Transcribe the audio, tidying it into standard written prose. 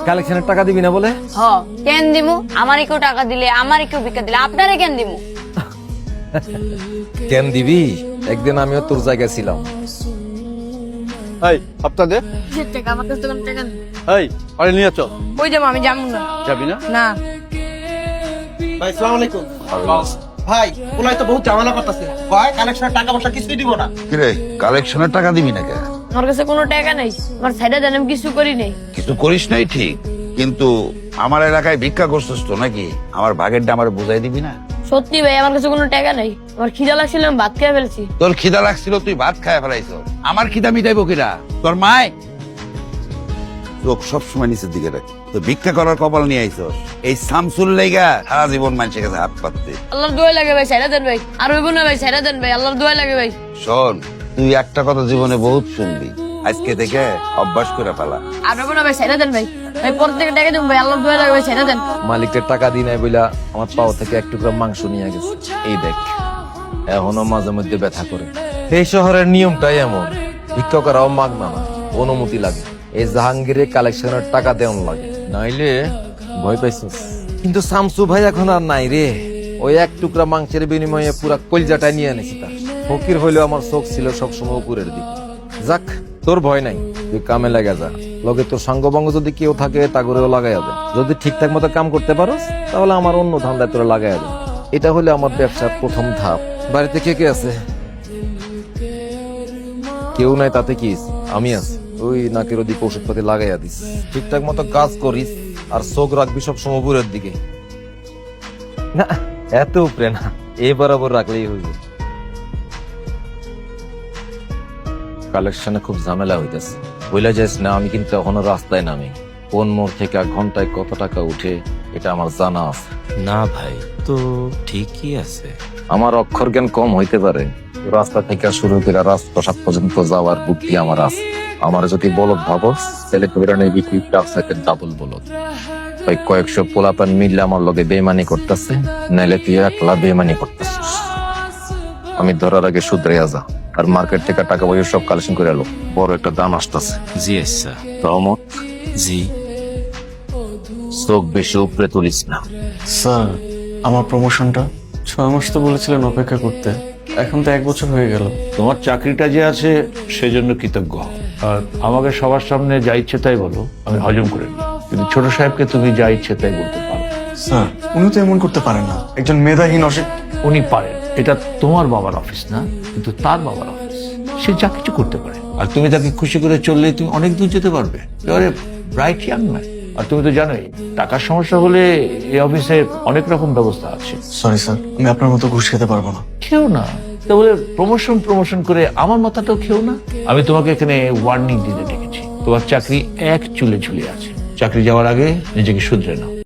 কালেকশনের টাকা দিবি না বলে? হ কেন দিমু? আমারই কেউ টাকা দিলে, আমারই কেউ ভিক্ষা দিলে, আপনারে কেন দিমু? কেন দিবি? একদিন আমিও তোর জায়গায় ছিলাম। এই হপ্তাহ দে। কিসের টাকা? আমার কাছে তো কোনো টাকা নেই। এই আরে নিয়ে চল। ওই যাবো, আমি যাবো না। যাবি না? না। ভাই আসসালামু আলাইকুম। ভাই ওলাই তো বহুত ঝামেলা করতেছে, ভাই কালেকশনের টাকা পয়সা কিছুই দিব না। কিরে কালেকশনের টাকা দিবি না কেন? আমার কাছে কোনো টাকা নাই, আমার সাইডে দেন, আমি কিছু করি নাই। কিছু করিস নাই ঠিক, কিন্তু আমার এলাকায় ভিক্ষা করছিস তো নাকি? আমার ভাগেরটা আমার বুঝাই দিবি না? সত্যি ভাই, আমার কাছে কোনো টাকা নাই। আমার খিদা লাগছিল, আমি ভাত খেয়ে ফেলছি। তোর খিদা লাগছিল, তুই ভাত খায় ফেলাইছ। আমার খিদা মিটাইবো কিরা? তোর মায়? চোখ সবসময় নিচের দিকে রাখি। তো ভিক্ষা করার কপাল নিয়ে আইছস এই শামসুল লাইগা সারা জীবন মানুষের কাছে হাত পাততে। আল্লাহর দোয়া লাগে ভাই, সাইডে দেন ভাই। আর হইব না ভাই, সাইডে দেন ভাই, আল্লাহর দোয়া লাগে ভাই। শোন, তুই একটা কথা জীবনে বহুত শুনবি, আজকে থেকে অভ্যাস করে ফেলা। আর হইব না ভাই, সাইডে দেন ভাই। ভাই পর থেকে টাকা দেবো ভাই, আল্লাহর দোয়া লাগে ভাই, সাইডে দেন। মালিকের টাকা দিই নাই বইলা আমার পাও থেকে এক টুকরা মাংস নিয়ে গেছে। এই দেখ, এখনো মাঝে মধ্যে ব্যথা করে। এই শহরের নিয়মটাই এমন, ভিক্ষা করাও মাগনা না, অনুমতি লাগে। এই জাহাঙ্গীরে কালেকশনের টাকা দেওয়ান লাগে, নাইলে ভয় পাইছিস। কিন্তু শামসু ভাই এখন আর নাই রে। ওই এক টুকরা মাংসের বিনিময়ে পুরা কলজাটা নিয়ে এনেছি তার। ফকির হইলেও আমার চোখ ছিল সবসময় উপরের দিকে। যাক, তোর ভয় নাই, তুই কামে লাগা যা। লগে তোর সঙ্গবঙ্গ যদি কেউ থাকে তা করেও লাগাইয়া দে। যদি ঠিকঠাক মতো কাম করতে পারোস তাহলে আমার অন্য ধান্দায় তোরা লাগাইয়া দে। এটা হলে আমার ব্যবসার প্রথম ধাপ। বাড়িতে কে কে আছে? কেউ নাই তাতে কি, আমি আছি। ওই নাকের ওদিকে ওষুধপাতি লাগাইয়া দিস। ঠিকঠাক মতো কাজ করিস আর চোখ রাখবি সবসময় উপরের দিকে। না, এত উপরে না, এই বরাবর রাখলেই হইবে। কালেকশনে খুব ঝামেলা হইতেছে, বইলা যাস না। আমি কিন্তু এখনো রাস্তায় নামি। কোন মোড় থেকে ঘন্টায় কত টাকা উঠে এটা আমার জানা আছে। না ভাই, তো ঠিকই আছে। আমার অক্ষর জ্ঞান কম হইতে পারে, রাস্তা থেকে শুরু করে রাজপ্রসাদ পর্যন্ত যাওয়ার বুদ্ধি আমার আছে। আমার যদি বলদ ভাবস তাহলে কবিরানের বিক্রি ডাবল বলদ। ওই কয়েকশো পোলাপান মিললে আমার লগে বেমানি করতেছে, নাইলে তুই একলা বেমানি করতেছিস। আমি ধরার আগে শুধরাইয়া যা, আর মার্কেট থেকে টাকা পয়সা সব কালেকশন করে এলো। বড় একটা দাম আসতেছে। জি আচ্ছা। রহমত, জি চোখ বেশি উপরে তুলিস না। স্যার, আমার প্রমোশনটা 6 মাস তো বলেছিলেন অপেক্ষা করতে, এখন তো 1 বছর হয়ে গেল। তোমার চাকরিটা যে আছে সেজন্য কৃতজ্ঞ হও। আর আমাকে সবার সামনে যা ইচ্ছে তাই বলো, আমি হজম করে নিই। কিন্তু ছোট সাহেবকে তুমি যা ইচ্ছে তাই বলতে পারো। স্যার, উনি তো এমন করতে পারেন না, একজন মেধাহীন উনি পারেন, এটা তোমার বাবার অফিস না, কিন্তু তার বাবার অফিস। সে যা কিছু করতে পারে, আর তুমি তাকে খুশি করে চললে তুমি অনেক দূর যেতে পারবে। এবারে ব্রাইট ইয়াং ম্যান। আর তুমি তো জানোই টাকার সমস্যা হলে এই অফিসে অনেক রকম ব্যবস্থা আছে। সরি স্যার, আমি আপনার মতো ঘুষ খেতে পারবো না। খেও না, তা বলে প্রমোশন করে আমার মাথাটাও খেও না। আমি তোমাকে এখানে ওয়ার্নিং দিতে ডেকেছি। তোমার চাকরি এক চুলে ঝুলে আছে। চাকরি যাওয়ার আগে নিজেকে শুধরে নাও।